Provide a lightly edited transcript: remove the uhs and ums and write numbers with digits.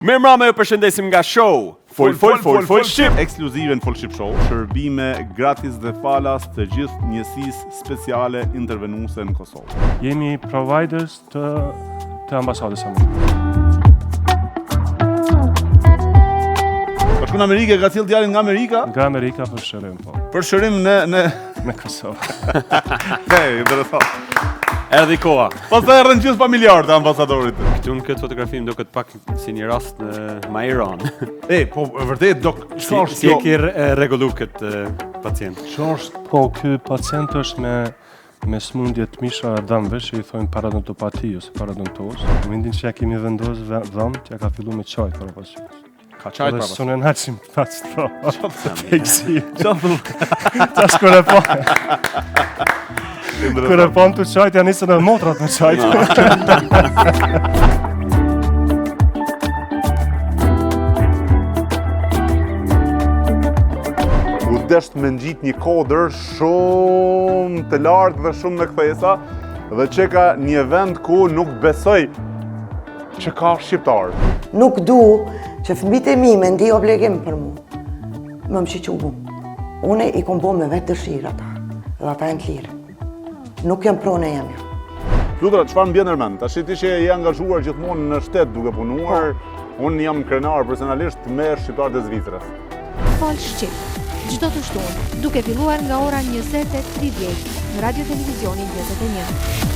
Mirëmbrëma, ju përshëndesim nga show Fol Shqip. Ekskluzive në Fol Shqip Show, shërbime gratis dhe falas të gjithë njësisë speciale intervenuese në Kosovë. Jemi providers të ambasadës Amerikës. Po shku në Amerikë, ka cilë djalin nga Amerika? Nga Amerika për shërim, po. Për shërim në Kosovë. Interesant. Erdhi koha. Pastaj erdhën gjithë familjarë të ambasadorit. Këtu në këtë fotografi më duket pak si një rast në Mairan. Po vërtet dok, Si e ke rregullu këtë pacient? Po, ky pacient është me smundje të misha dhëmbëve, që i thonë paradontopati ose paradontoz. Mendin që ja kemi vendosur dhëmbët, ja ka filluar me çaj para pasqyrës. Ka çaj para. Sonë naçim pas to. Eksi. Tash kur po. Kur e pon të qajt, janë nisën e motrat me qajt. U desht me ngjit një kodër shumë të lartë dhe shumë në kthesa, dhe që ka një vend ku nuk besoj që ka shqiptar. Nuk du që fëmijët e mi me ndi obligim për mu, më shiqu mu. Une i kom bo me vetë dëshirë ata, dhe ata e në të lirë. Nuk jam prone jam jo. Fludra, çfarë më bjen mend? Tash ti që je angazhuar gjithmonë në shtet duke punuar, unë jam krenar personalisht me shqiptarët e Zvicrës. Fol Shqip, çdo të shtunë, duke filluar nga ora 20:30 në Radio Televizionin 21.